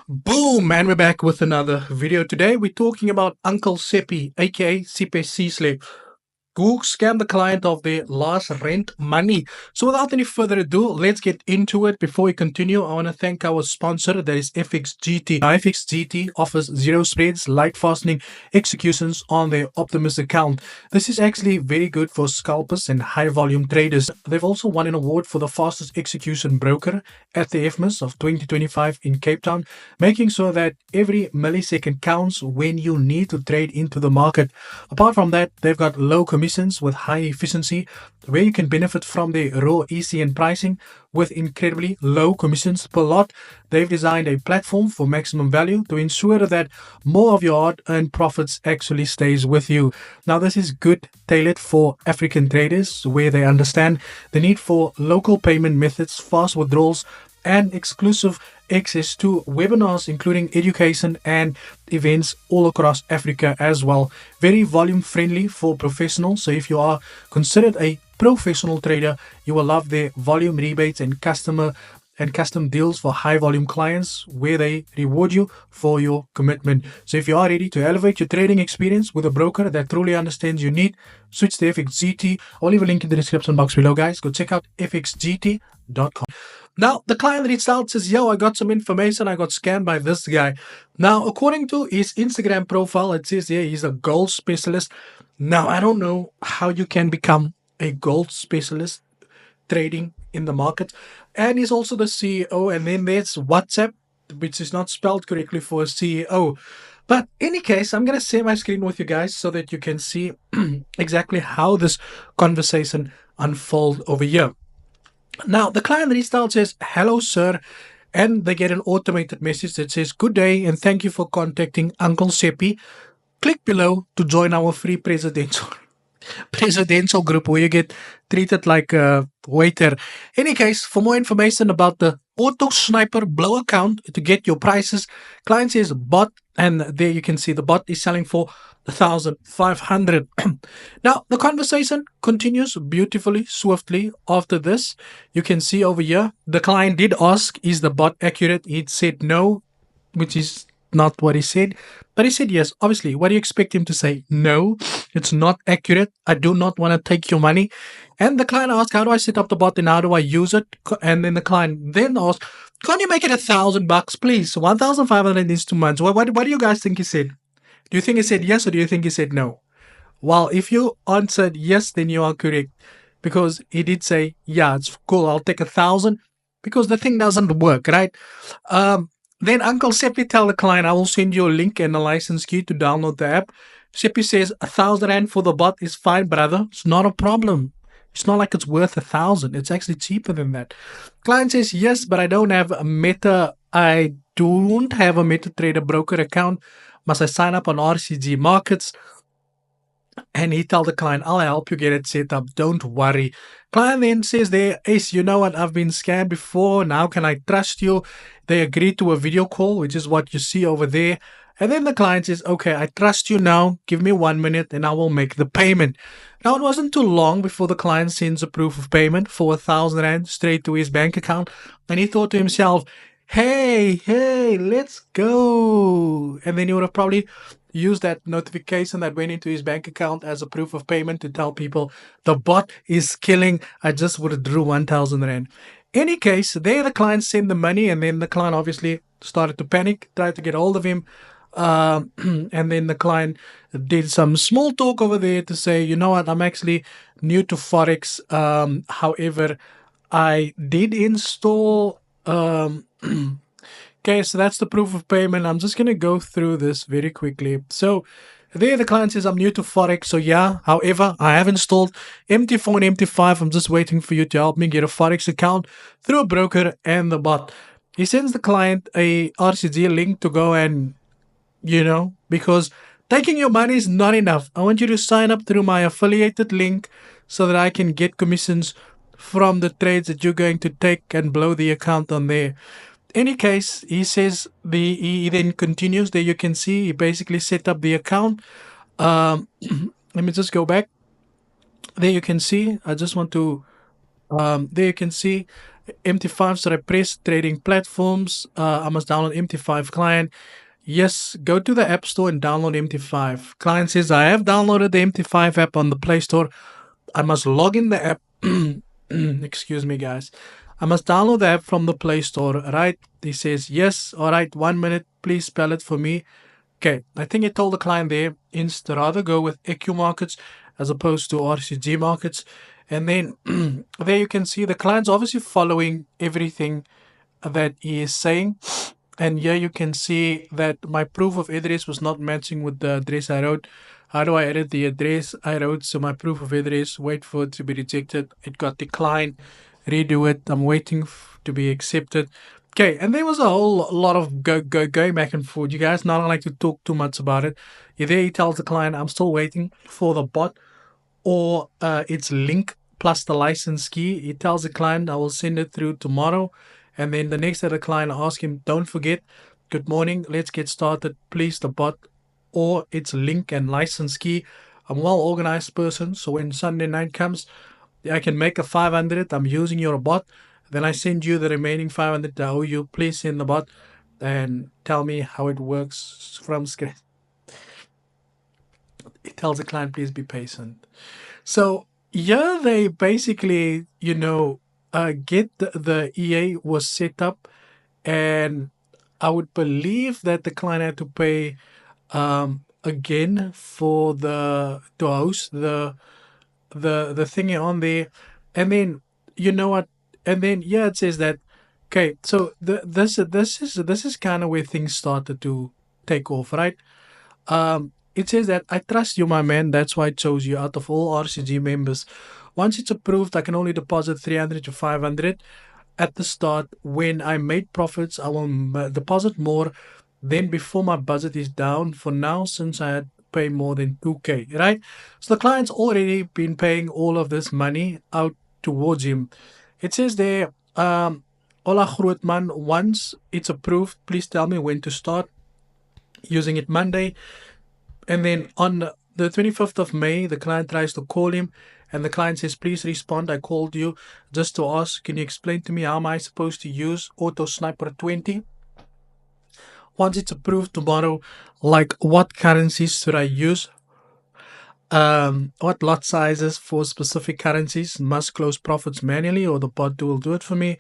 Boom, and we're back with another video. Today we're talking about Uncle Seppi, aka Siphesihle, who scammed the client of their last rent money. So without any further ado, let's get into it. Before we continue, I want to thank our sponsor, that is FXGT. Now, FXGT offers zero spreads, light fastening executions on their Optimus account. This is actually very good for scalpers and high volume traders. They've also won an award for the fastest execution broker at the FMAS of 2025 in Cape Town, making sure that every millisecond counts when you need to trade into the market. Apart from that, they've got low commissions with high efficiency, where you can benefit from their raw ECN pricing with incredibly low commissions per lot. They've designed a platform for maximum value to ensure that more of your hard-earned profits actually stays with you. Now, this is good tailored for African traders, where they understand the need for local payment methods, fast withdrawals, and exclusive access to webinars, including education and events all across Africa as well. Very volume friendly for professionals. So if you are considered a professional trader, you will love their volume rebates and custom deals for high volume clients, where they reward you for your commitment. So if you are ready to elevate your trading experience with a broker that truly understands your need, switch to FXGT. I'll leave a link in the description box below, guys. Go check out fxgt.com. Now, the client reached out, says, yo, I got some information. I got scammed by this guy. Now, according to his Instagram profile, it says here he's a gold specialist. Now, I don't know how you can become a gold specialist trading in the market. And he's also the CEO. And then there's WhatsApp, which is not spelled correctly for a CEO. But in any case, I'm going to share my screen with you guys so that you can see exactly how this conversation unfolds over here. Now, the client reached out, says, hello, sir. And they get an automated message that says, good day and thank you for contacting Uncle Seppi. Click below to join our free presidential group, where you get treated like a waiter. Any case, for more information about the Auto Sniper Blow account to get your prices, client says bot, and there you can see the bot is selling for 1,500. Now, the conversation continues beautifully, swiftly after this. You can see over here, the client did ask, is the bot accurate? He said no, which is not what he said, but he said yes. Obviously, what do you expect him to say? No, it's not accurate. I do not want to take your money. And the client asked, how do I set up the bot and how do I use it? And then the client then asked, can you make it $1,000, please? 1,500 is too much. What do you guys think he said? Do you think he said yes, or do you think he said no? Well, if you answered yes, then you are correct, because he did say, yeah, it's cool, I'll take 1,000, because the thing doesn't work, right? Then Uncle Seppi tell the client, I will send you a link and a license key to download the app. Seppi says 1,000 Rand for the bot is fine, brother. It's not a problem. It's not like it's worth 1,000. It's actually cheaper than that. Client says, yes, but I don't have a MetaTrader broker account. Must I sign up on RCG Markets? And he tell the client, I'll help you get it set up. Don't worry. Client then says there, Ace, you know what? I've been scammed before. Now can I trust you? They agree to a video call, which is what you see over there. And then the client says, okay, I trust you now. Give me 1 minute and I will make the payment. Now, it wasn't too long before the client sends a proof of payment for 1,000 Rand straight to his bank account. And he thought to himself, hey, let's go. And then he would have probably used that notification that went into his bank account as a proof of payment to tell people the bot is killing. I just withdrew 1,000 Rand. Any case, there the client sent the money, and then the client obviously started to panic, tried to get hold of him. And then the client did some small talk over there to say, you know what, I'm actually new to Forex. However, I did install... Okay, so that's the proof of payment. I'm just going to go through this very quickly. So there the client says, I'm new to Forex. So yeah, however, I have installed MT4 and MT5. I'm just waiting for you to help me get a Forex account through a broker and the bot. He sends the client a RCG link to go and, because taking your money is not enough. I want you to sign up through my affiliated link so that I can get commissions from the trades that you're going to take and blow the account on there. Any case, he says he then continues. There you can see he basically set up the account. Let me just go back. There you can see. I just want to. There you can see MT5, should I press trading platforms? I must download MT5 client. Yes, go to the App Store and download MT5. Client says, I have downloaded the MT5 app on the Play Store. I must log in the app. Excuse me, guys. I must download the app from the Play Store, right? He says, yes. All right, 1 minute. Please spell it for me. Okay, I think I told the client there, instead rather go with EQ markets as opposed to RCG markets. And then there you can see the client's obviously following everything that he is saying. And here you can see that my proof of address was not matching with the address I wrote. How do I edit the address I wrote? So my proof of address, wait for it to be rejected. It got declined. Redo it. I'm waiting to be accepted. Okay, and there was a whole lot of going back and forth. You guys not like to talk too much about it. There he tells the client, I'm still waiting for the bot or its link plus the license key. He tells the client, I will send it through tomorrow. And then the next day, the client asks him, don't forget, good morning, let's get started. Please, the bot or its link and license key. I'm a well organized person, so when Sunday night comes, I can make a 500. I'm using your bot. Then I send you the remaining 500 I owe you. Please send the bot and tell me how it works from scratch. It tells the client, please be patient. So yeah, they basically, get the EA was set up, and I would believe that the client had to pay again for the to host the thingy on there, and then you know what, and then yeah, it says that okay, so this is kind of where things started to take off, right? It says that I trust you, my man. That's why I chose you out of all RCG members. Once it's approved, I can only deposit 300 to 500 at the start. When I made profits, I will deposit more. Then before my budget is down. For now, since I had to pay more than 2K, right? So the client's already been paying all of this money out towards him. It says there, Ola Grootman, once it's approved, please tell me when to start using it Monday. And then on the 25th of May, the client tries to call him, and the client says, please respond. I called you just to ask, can you explain to me how am I supposed to use Auto Sniper 20? Once it's approved tomorrow, like what currencies should I use? What lot sizes for specific currencies? Must close profits manually or the bot will do it for me?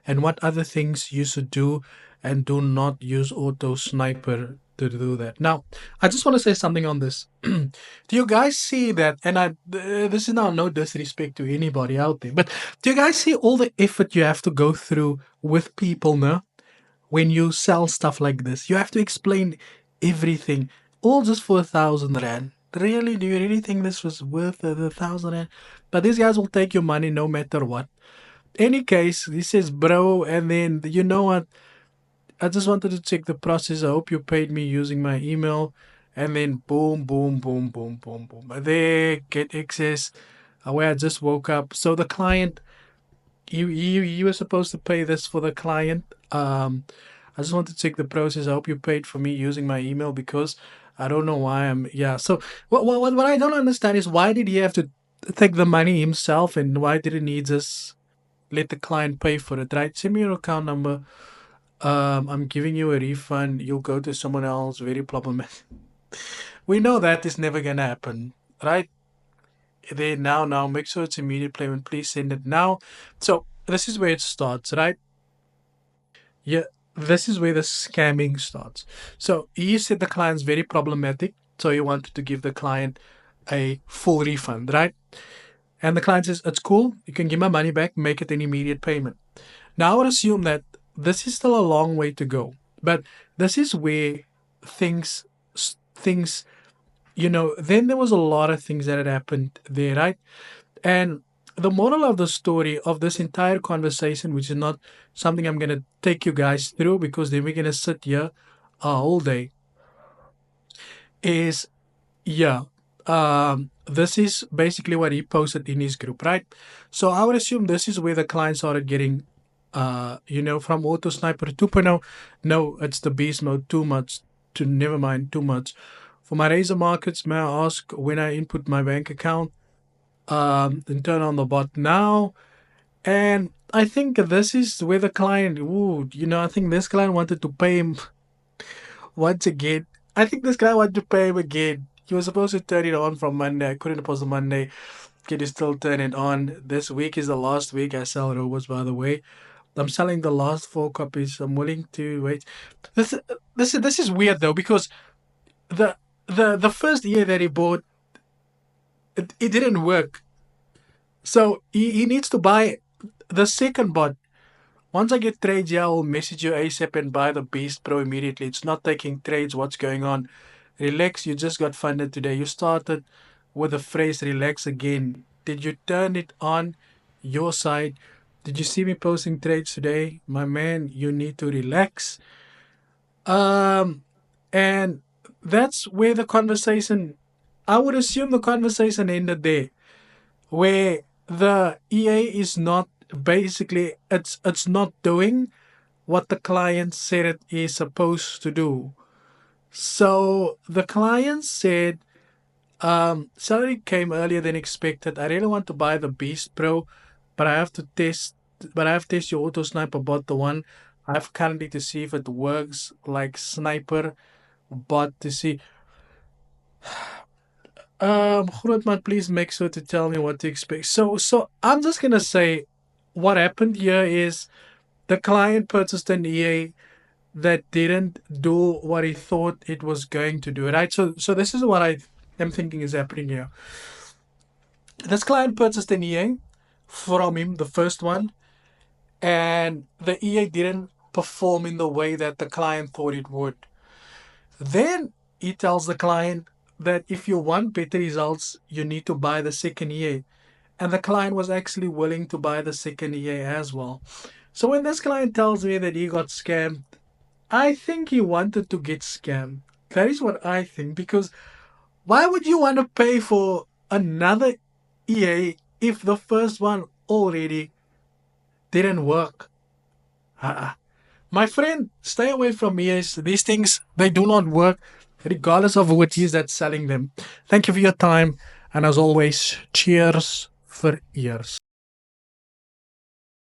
And what other things you should do and do not use Auto Sniper to do that. Now, I just want to say something on this. Do you guys see that? And this is now no disrespect to anybody out there, but do you guys see all the effort you have to go through with people now? When you sell stuff like this, you have to explain everything, all just for 1,000 rand. Really? Do you really think this was worth the 1,000 rand? But these guys will take your money no matter what. Any case, he says, bro, and then you know what? I just wanted to check the process. I hope you paid me using my email. And then boom, boom, boom, boom, boom, boom. There, get access. Where I just woke up. So the client, you were supposed to pay this for the client. I just want to check the process. I hope you paid for me using my email because I don't know why yeah. So what I don't understand is why did he have to take the money himself, and why didn't he just let the client pay for it, right? Send me your account number. I'm giving you a refund. You'll go to someone else. Very problematic. We know that is never gonna happen, right? There now. Make sure it's immediate payment. Please send it now. So this is where it starts, right? Yeah, this is where the scamming starts. So he said the client's very problematic. So he wanted to give the client a full refund, right? And the client says, it's cool. You can give my money back, make it an immediate payment. Now I would assume that this is still a long way to go. But this is where things, then there was a lot of things that had happened there, right? And the moral of the story of this entire conversation, which is not something I'm going to take you guys through because then we're going to sit here a whole day, is yeah, this is basically what he posted in his group, right? So I would assume this is where the client started getting, from Auto Sniper 2.0. No, it's the beast mode, too much, to never mind, too much. For my Razor markets, may I ask when I input my bank account, and turn on the bot now? And I think this is where the client, ooh, I think this client wanted to pay him once again. I think this guy wanted to pay him again. He was supposed to turn it on from Monday. I couldn't post on Monday. Can you still turn it on? This week is the last week I sell robots, by the way. I'm selling the last 4 copies. I'm willing to wait. This this is weird though, because the the first year that he bought, it didn't work. So he needs to buy the second bot. Once I get trades, yeah, I'll message you ASAP and buy the Beast Pro immediately. It's not taking trades. What's going on? Relax, you just got funded today. You started with the phrase relax again. Did you turn it on your side? Did you see me posting trades today? My man, you need to relax. Um, and that's where the conversation, I would assume the conversation ended there, where the EA is not basically, it's not doing what the client said it is supposed to do. So the client said, salary came earlier than expected. I really want to buy the Beast Pro, but I have to test. But I have to test your auto sniper bot, the one I have currently, to see if it works like sniper bot to see. Grootman, please make sure to tell me what to expect. So I'm just gonna say, what happened here is the client purchased an EA that didn't do what he thought it was going to do. Right. So this is what I am thinking is happening here. This client purchased an EA from him, the first one, and the EA didn't perform in the way that the client thought it would. Then he tells the client that if you want better results, you need to buy the second EA. And the client was actually willing to buy the second EA as well. So when this client tells me that he got scammed, I think he wanted to get scammed. That is what I think. Because why would you want to pay for another EA if the first one already didn't work? My friend, stay away from EAs. These things, they do not work, regardless of who it is that's selling them. Thank you for your time. And as always, cheers for ears.